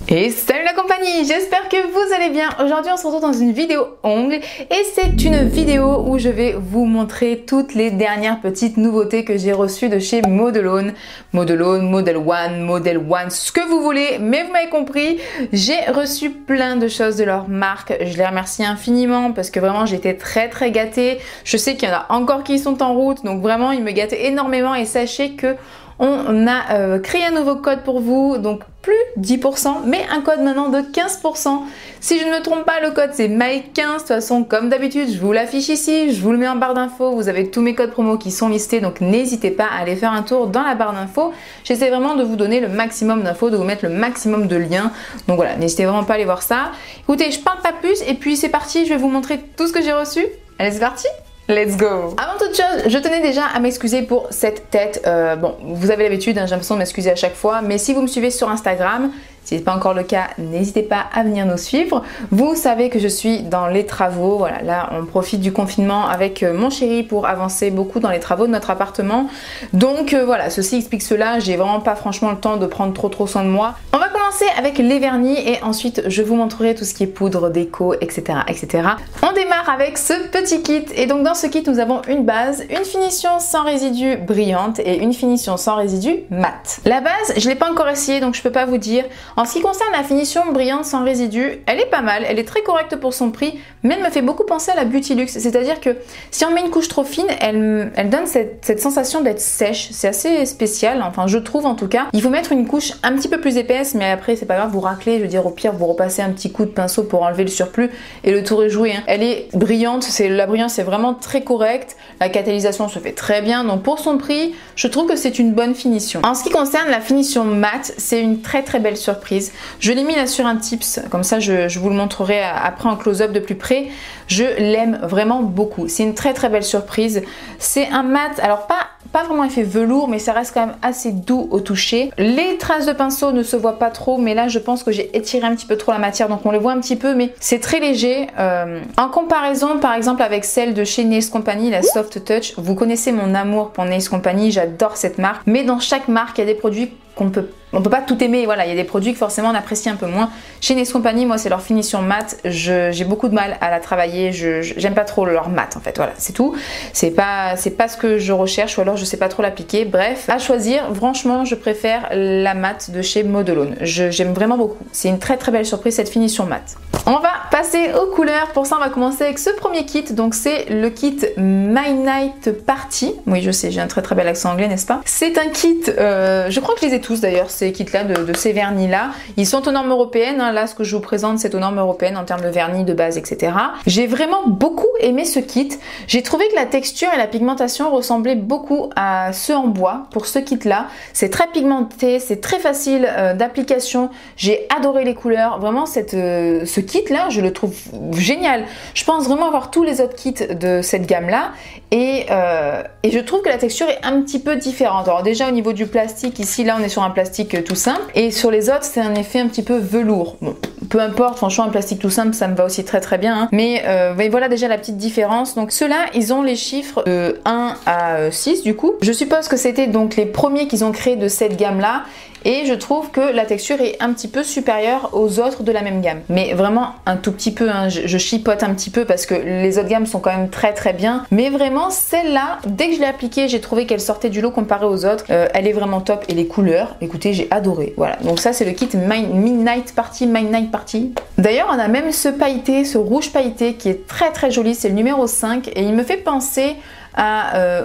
Et salut la compagnie, j'espère que vous allez bien. Aujourd'hui on se retrouve dans une vidéo ongles et c'est une vidéo où je vais vous montrer toutes les dernières petites nouveautés que j'ai reçues de chez Modelone, Model One, ce que vous voulez, mais vous m'avez compris, j'ai reçu plein de choses de leur marque. Je les remercie infiniment parce que vraiment j'étais très gâtée. Je sais qu'il y en a encore qui sont en route, donc vraiment ils me gâtent énormément et sachez que on a créé un nouveau code pour vous, donc plus 10%, mais un code maintenant de 15%. Si je ne me trompe pas, le code c'est Mike15. De toute façon, comme d'habitude, je vous l'affiche ici, je vous le mets en barre d'infos. Vous avez tous mes codes promo qui sont listés, donc n'hésitez pas à aller faire un tour dans la barre d'infos. J'essaie vraiment de vous donner le maximum d'infos, de vous mettre le maximum de liens. Donc voilà, n'hésitez vraiment pas à aller voir ça. Écoutez, je parle pas plus et puis c'est parti, je vais vous montrer tout ce que j'ai reçu. Allez, c'est parti! Let's go! Avant toute chose, je tenais déjà à m'excuser pour cette tête. Bon, vous avez l'habitude, hein, j'ai l'impression de m'excuser à chaque fois, mais si vous me suivez sur Instagram, si ce n'est pas encore le cas, n'hésitez pas à venir nous suivre. Vous savez que je suis dans les travaux. Voilà, là, on profite du confinement avec mon chéri pour avancer beaucoup dans les travaux de notre appartement. Donc voilà, ceci explique cela. J'ai vraiment pas franchement le temps de prendre trop soin de moi. On va commencer avec les vernis et ensuite je vous montrerai tout ce qui est poudre, déco, etc. On démarre avec ce petit kit. Et donc dans ce kit, nous avons une base, une finition sans résidus brillante et une finition sans résidus mat. La base, je l'ai pas encore essayé, donc je peux pas vous dire. En ce qui concerne la finition brillante sans résidus, elle est pas mal, elle est très correcte pour son prix, mais elle me fait beaucoup penser à la Beauty Luxe, c'est-à-dire que si on met une couche trop fine, elle donne cette sensation d'être sèche, c'est assez spécial, enfin je trouve en tout cas. Il faut mettre une couche un petit peu plus épaisse, mais après c'est pas grave, vous raclez, je veux dire au pire vous repassez un petit coup de pinceau pour enlever le surplus et le tour est joué. Hein. Elle est brillante, la brillance est vraiment très correcte, la catalysation se fait très bien, donc pour son prix, je trouve que c'est une bonne finition. En ce qui concerne la finition mat, c'est une très belle surprise. Je l'ai mis là sur un tips, comme ça je vous le montrerai après en close-up de plus près. Je l'aime vraiment beaucoup. C'est une très belle surprise. C'est un mat, alors pas vraiment effet velours, mais ça reste quand même assez doux au toucher. Les traces de pinceau ne se voient pas trop, mais là je pense que j'ai étiré un petit peu trop la matière, donc on les voit un petit peu, mais c'est très léger. En comparaison par exemple avec celle de chez Nails Company, la Soft Touch, vous connaissez mon amour pour Nails Company, j'adore cette marque, mais dans chaque marque il y a des produits on peut pas tout aimer, voilà, il y a des produits que forcément on apprécie un peu moins. Chez Nails Company, moi c'est leur finition mat, j'ai beaucoup de mal à la travailler, j'aime pas trop leur mat en fait, voilà, c'est tout. C'est pas ce que je recherche ou alors je sais pas trop l'appliquer. Bref, à choisir, franchement je préfère la mat de chez Modelone. J'aime vraiment beaucoup. C'est une très belle surprise cette finition mat. On va passer aux couleurs. Pour ça on va commencer avec ce premier kit, donc c'est le kit My Night Party. Oui je sais, j'ai un très bel accent anglais, n'est-ce pas? C'est un kit, je crois que je les ai tous d'ailleurs, ces kits là de ces vernis là. Ils sont aux normes européennes, hein. Là ce que je vous présente c'est aux normes européennes en termes de vernis, de base, etc. J'ai vraiment beaucoup aimé ce kit. J'ai trouvé que la texture et la pigmentation ressemblaient beaucoup à ceux en bois pour ce kit là. C'est très pigmenté, c'est très facile d'application. J'ai adoré les couleurs, vraiment ce kit là je le trouve génial. Je pense vraiment avoir tous les autres kits de cette gamme là et je trouve que la texture est un petit peu différente. Alors déjà au niveau du plastique, ici là on est sur un plastique tout simple et sur les autres c'est un effet un petit peu velours. Bon, peu importe, franchement un plastique tout simple ça me va aussi très bien, hein. Mais voilà déjà la petite différence. Donc ceux-là ils ont les chiffres de 1 à 6 du coup. Je suppose que c'était donc les premiers qu'ils ont créés de cette gamme là. Et je trouve que la texture est un petit peu supérieure aux autres de la même gamme. Mais vraiment un tout petit peu, hein. Je chipote un petit peu parce que les autres gammes sont quand même très bien. Mais vraiment celle-là, dès que je l'ai appliquée, j'ai trouvé qu'elle sortait du lot comparée aux autres. Elle est vraiment top. Et les couleurs, écoutez, j'ai adoré. Voilà, donc ça c'est le kit My Night Party. D'ailleurs on a même ce pailleté, ce rouge pailleté qui est très joli. C'est le numéro 5 et il me fait penser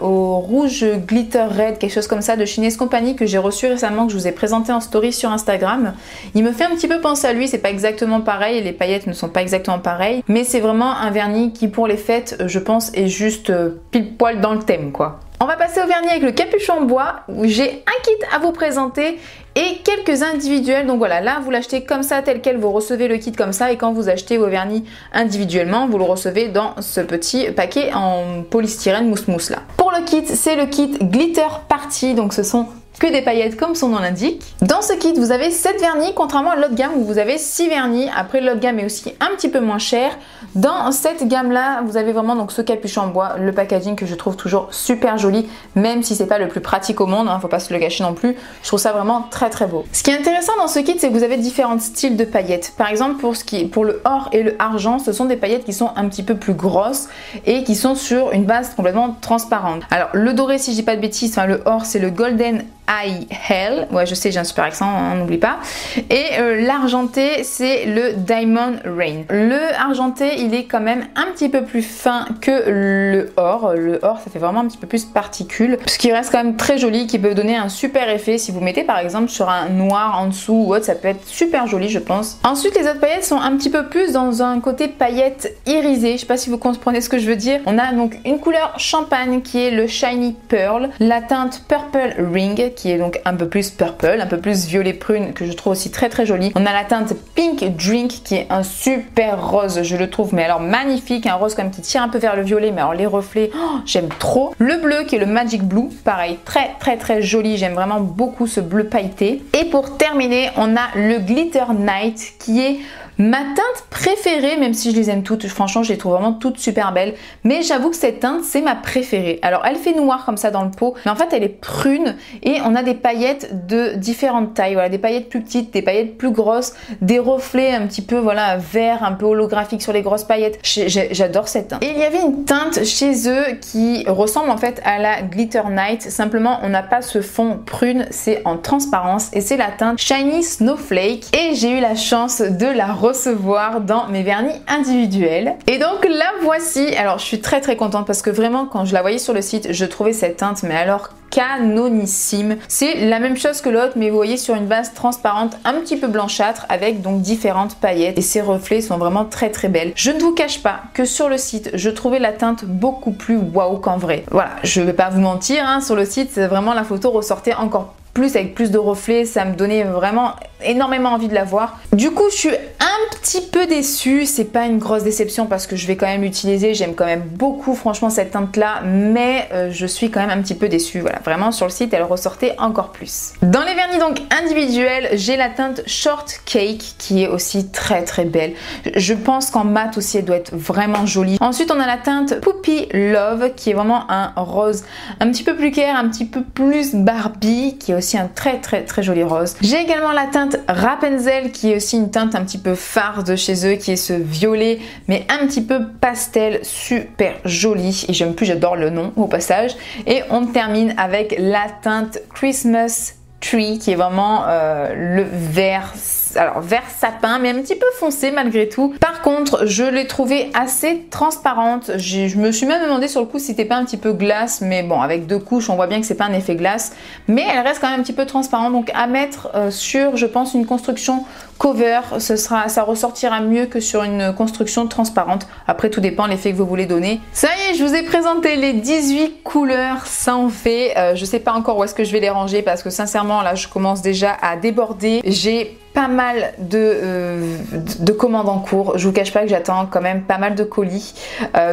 au rouge glitter red, quelque chose comme ça de chez Nails Company que j'ai reçu récemment, que je vous ai présenté en story sur Instagram. Il me fait un petit peu penser à lui, c'est pas exactement pareil, les paillettes ne sont pas exactement pareilles, mais c'est vraiment un vernis qui pour les fêtes je pense est juste pile poil dans le thème quoi. On va passer au vernis avec le capuchon bois où j'ai un kit à vous présenter et quelques individuels. Donc voilà, là vous l'achetez comme ça tel quel, vous recevez le kit comme ça et quand vous achetez vos vernis individuellement, vous le recevez dans ce petit paquet en polystyrène mousse là. Pour le kit, c'est le kit Glitter Party, donc ce sont que des paillettes comme son nom l'indique. Dans ce kit, vous avez 7 vernis, contrairement à l'autre gamme où vous avez 6 vernis. Après, l'autre gamme est aussi un petit peu moins cher. Dans cette gamme-là, vous avez vraiment donc ce capuchon en bois, le packaging que je trouve toujours super joli, même si c'est pas le plus pratique au monde, hein, faut pas se le gâcher non plus. Je trouve ça vraiment très très beau. Ce qui est intéressant dans ce kit, c'est que vous avez différents styles de paillettes. Par exemple, pour le or et le argent, ce sont des paillettes qui sont un petit peu plus grosses et qui sont sur une base complètement transparente. Alors le doré, si je dis pas de bêtises, enfin le or, c'est le Golden Eye Hell. Ouais, je sais, j'ai un super accent, hein, n'oublie pas. Et l'argenté, c'est le Diamond Rain. Le argenté, il est quand même un petit peu plus fin que le or. Le or, ça fait vraiment un petit peu plus particules, ce qui reste quand même très joli, qui peut donner un super effet. Si vous mettez par exemple sur un noir en dessous ou autre, ça peut être super joli, je pense. Ensuite, les autres paillettes sont un petit peu plus dans un côté paillettes irisées. Je sais pas si vous comprenez ce que je veux dire. On a donc une couleur champagne qui est le Shiny Pearl, la teinte Purple Ring qui est donc un peu plus purple, un peu plus violet prune, que je trouve aussi très très jolie. On a la teinte Pink Drink qui est un super rose, je le trouve mais alors magnifique, un rose comme qui tire un peu vers le violet, mais alors les reflets, oh, j'aime trop. Le bleu qui est le Magic Blue, pareil, très très très joli, j'aime vraiment beaucoup ce bleu pailleté. Et pour terminer, on a le Glitter Night qui est ma teinte préférée, même si je les aime toutes, franchement je les trouve vraiment toutes super belles, mais j'avoue que cette teinte c'est ma préférée. Alors elle fait noir comme ça dans le pot, mais en fait elle est prune et on a des paillettes de différentes tailles, voilà, des paillettes plus petites, des paillettes plus grosses, des reflets un petit peu voilà vert, un peu holographique sur les grosses paillettes. J'adore cette teinte. Et il y avait une teinte chez eux qui ressemble en fait à la Glitter Night, simplement on n'a pas ce fond prune, c'est en transparence et c'est la teinte Shiny Snowflake et j'ai eu la chance de la recevoir dans mes vernis individuels. Et donc la voici. Alors je suis très très contente parce que vraiment quand je la voyais sur le site, je trouvais cette teinte mais alors canonissime. C'est la même chose que l'autre mais vous voyez sur une base transparente un petit peu blanchâtre avec donc différentes paillettes et ces reflets sont vraiment très très belles. Je ne vous cache pas que sur le site je trouvais la teinte beaucoup plus waouh qu'en vrai. Voilà, je vais pas vous mentir, hein, sur le site vraiment la photo ressortait encore plus avec plus de reflets, ça me donnait vraiment énormément envie de la voir. Du coup je suis un petit peu déçue, c'est pas une grosse déception parce que je vais quand même l'utiliser, j'aime quand même beaucoup franchement cette teinte là, mais je suis quand même un petit peu déçue. Voilà, vraiment sur le site elle ressortait encore plus. Dans les vernis donc individuels, j'ai la teinte Short Cake qui est aussi très très belle. Je pense qu'en mat aussi elle doit être vraiment jolie. Ensuite on a la teinte Puppy Love qui est vraiment un rose un petit peu plus clair, un petit peu plus Barbie, qui est aussi un très très très joli rose. J'ai également la teinte Rapunzel qui est aussi une teinte un petit peu phare de chez eux, qui est ce violet mais un petit peu pastel, super joli et j'adore le nom au passage. Et on termine avec la teinte Christmas Tree qui est vraiment le vert, alors vert sapin mais un petit peu foncé malgré tout. Par contre je l'ai trouvée assez transparente, je me suis même demandé sur le coup si c'était pas un petit peu glace, mais bon avec deux couches on voit bien que c'est pas un effet glace, mais elle reste quand même un petit peu transparente, donc à mettre sur je pense une construction cover, ça ressortira mieux que sur une construction transparente. Après tout dépend l'effet que vous voulez donner. Ça y est, je vous ai présenté les 18 couleurs, ça en fait. Je sais pas encore où est-ce que je vais les ranger parce que sincèrement là je commence déjà à déborder. J'ai pas mal de commandes en cours. Je vous cache pas que j'attends quand même pas mal de colis.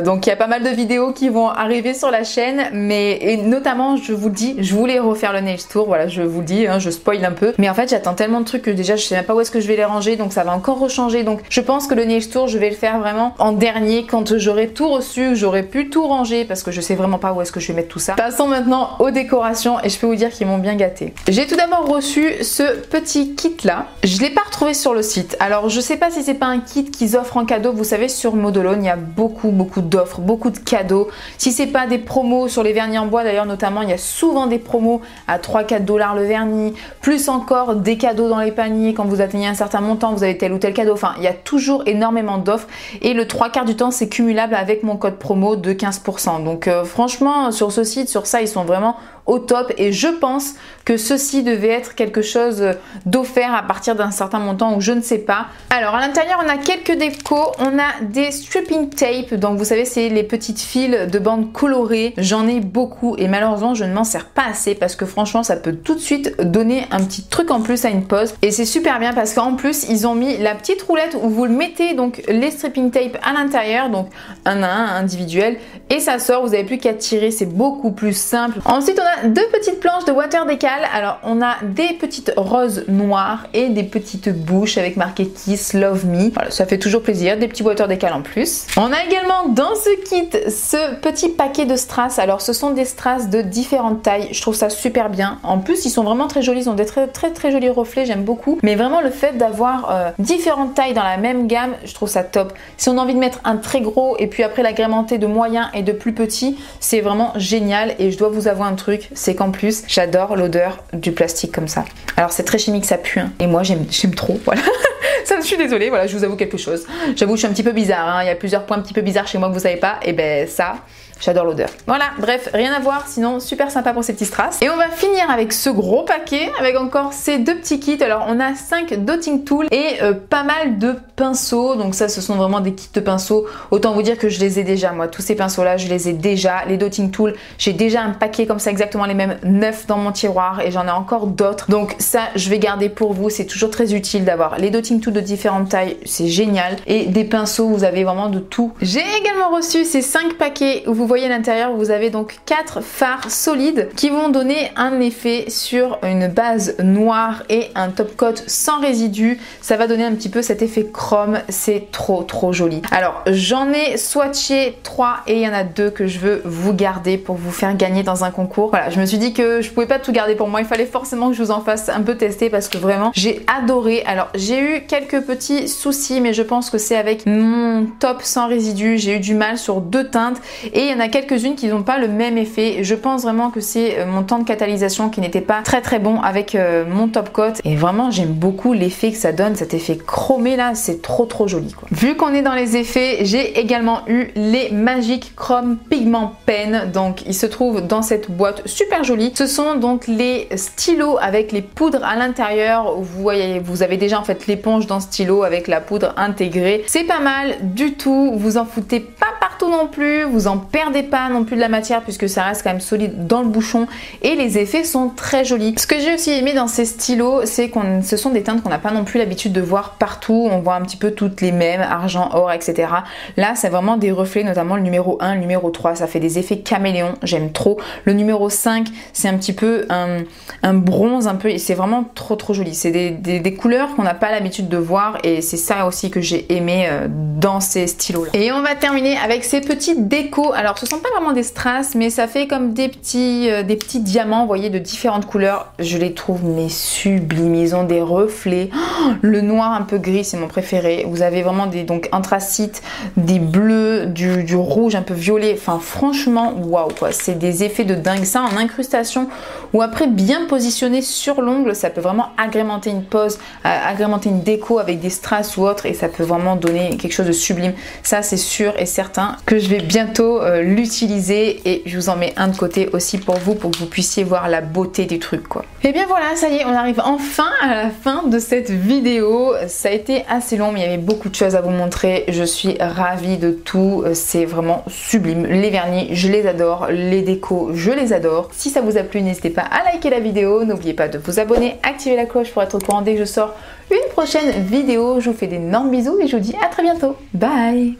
Donc il y a pas mal de vidéos qui vont arriver sur la chaîne, et notamment je vous le dis, je voulais refaire le Nails Tour, voilà je vous le dis, hein, je spoil un peu. Mais en fait j'attends tellement de trucs que déjà je sais même pas où est-ce que je vais les ranger, donc ça va encore rechanger. Donc je pense que le Nails Tour je vais le faire vraiment en dernier quand j'aurai tout reçu, j'aurai pu tout ranger parce que je sais vraiment pas où est-ce que je vais mettre tout ça. Passons maintenant aux décorations et je peux vous dire qu'ils m'ont bien gâté. J'ai tout d'abord reçu ce petit kit là. Je l'ai pas retrouvé sur le site. Alors je sais pas si c'est pas un kit qu'ils offrent en cadeau. Vous savez sur Modelone il y a beaucoup d'offres, beaucoup de cadeaux. Si c'est pas des promos sur les vernis en bois d'ailleurs notamment, il y a souvent des promos à 3-4 $ le vernis, plus encore des cadeaux dans les paniers quand vous atteignez un certain montant, vous avez tel ou tel cadeau. Enfin il y a toujours énormément d'offres et le 3/4 du temps c'est cumulable avec mon code promo de 15%. Donc franchement sur ce site, sur ça ils sont vraiment au top et je pense que ceci devait être quelque chose d'offert à partir d'un certain montant ou je ne sais pas. Alors à l'intérieur on a quelques décos, on a des stripping tape, donc vous savez c'est les petites fils de bande colorées, j'en ai beaucoup et malheureusement je ne m'en sers pas assez parce que franchement ça peut tout de suite donner un petit truc en plus à une pose et c'est super bien parce qu'en plus ils ont mis la petite roulette où vous le mettez donc les stripping tape à l'intérieur, donc un à un individuel et ça sort, vous n'avez plus qu'à tirer, c'est beaucoup plus simple. Ensuite on a a deux petites planches de Water Décal. Alors on a des petites roses noires et des petites bouches avec marqué Kiss Love Me. Voilà, ça fait toujours plaisir, des petits Water Décal en plus. On a également dans ce kit ce petit paquet de strass. Alors ce sont des strass de différentes tailles, je trouve ça super bien. En plus ils sont vraiment très jolis, ils ont des très jolis reflets, j'aime beaucoup. Mais vraiment le fait d'avoir différentes tailles dans la même gamme, je trouve ça top. Si on a envie de mettre un très gros et puis après l'agrémenter de moyen et de plus petit, c'est vraiment génial. Et je dois vous avouer un truc, c'est qu'en plus j'adore l'odeur du plastique comme ça. Alors c'est très chimique, ça pue hein. Et moi j'aime trop, voilà. Ça, je suis désolée, voilà, je vous avoue quelque chose. J'avoue, je suis un petit peu bizarre, hein. Il y a plusieurs points un petit peu bizarres chez moi que vous savez pas. Et ben ça, j'adore l'odeur. Voilà, bref, rien à voir, sinon super sympa pour ces petits strass. Et on va finir avec ce gros paquet, avec encore ces deux petits kits. Alors on a 5 dotting tools et pas mal de pinceaux. Donc ça, ce sont vraiment des kits de pinceaux. Autant vous dire que je les ai déjà, moi. Tous ces pinceaux là, je les ai déjà. Les dotting tools, j'ai déjà un paquet comme ça, exactement les mêmes 9 dans mon tiroir. Et j'en ai encore d'autres. Donc ça, je vais garder pour vous. C'est toujours très utile d'avoir les dotting tools de différentes tailles. C'est génial. Et des pinceaux, vous avez vraiment de tout. J'ai également reçu ces 5 paquets où vous voyez à l'intérieur, vous avez donc 4 fards solides qui vont donner un effet sur une base noire et un top coat sans résidus. Ça va donner un petit peu cet effet chrome, c'est trop joli. Alors j'en ai swatché 3 et il y en a 2 que je veux vous garder pour vous faire gagner dans un concours. Voilà, je me suis dit que je pouvais pas tout garder pour moi, il fallait forcément que je vous en fasse un peu tester parce que vraiment j'ai adoré. Alors j'ai eu quelques petits soucis mais je pense que c'est avec mon top sans résidus, j'ai eu du mal sur 2 teintes et il y en a quelques-unes qui n'ont pas le même effet. Je pense vraiment que c'est mon temps de catalysation qui n'était pas très bon avec mon top coat. Et vraiment, j'aime beaucoup l'effet que ça donne, cet effet chromé là, c'est trop joli quoi. Vu qu'on est dans les effets, j'ai également eu les Magic Chrome Pigment Pen. Donc, ils se trouvent dans cette boîte super jolie. Ce sont donc les stylos avec les poudres à l'intérieur. Vous voyez, vous avez déjà en fait l'éponge dans stylo avec la poudre intégrée. C'est pas mal du tout. Vous en foutez pas partout non plus. Vous en perdez pas non plus de la matière puisque ça reste quand même solide dans le bouchon et les effets sont très jolis. Ce que j'ai aussi aimé dans ces stylos, c'est que ce sont des teintes qu'on n'a pas non plus l'habitude de voir partout. On voit un petit peu toutes les mêmes, argent, or, etc. Là, c'est vraiment des reflets, notamment le numéro 1, le numéro 3. Ça fait des effets caméléon, j'aime trop. Le numéro 5, c'est un petit peu un bronze un peu et c'est vraiment trop joli. C'est des couleurs qu'on n'a pas l'habitude de voir et c'est ça aussi que j'ai aimé dans ces stylos là. Et on va terminer avec ces petites décos. Alors ce sont pas vraiment des strass mais ça fait comme des petits diamants, vous voyez, de différentes couleurs. Je les trouve mais sublimes, ils ont des reflets. Oh, le noir un peu gris c'est mon préféré. Vous avez vraiment des donc anthracites, des bleus, du rouge un peu violet. Enfin franchement waouh quoi, c'est des effets de dingue. Ça en incrustation ou après bien positionné sur l'ongle, ça peut vraiment agrémenter une pose, agrémenter une déco avec des strass ou autre et ça peut vraiment donner quelque chose de sublime. Ça c'est sûr et certain que je vais bientôt l'utiliser et je vous en mets un de côté aussi pour que vous puissiez voir la beauté du truc quoi. Et bien voilà, ça y est, on arrive enfin à la fin de cette vidéo. Ça a été assez long mais il y avait beaucoup de choses à vous montrer. Je suis ravie de tout, c'est vraiment sublime. Les vernis, je les adore, les décos, je les adore. Si ça vous a plu, n'hésitez pas à liker la vidéo, n'oubliez pas de vous abonner, activer la cloche pour être au courant dès que je sors une prochaine vidéo. Je vous fais d'énormes bisous et je vous dis à très bientôt. Bye!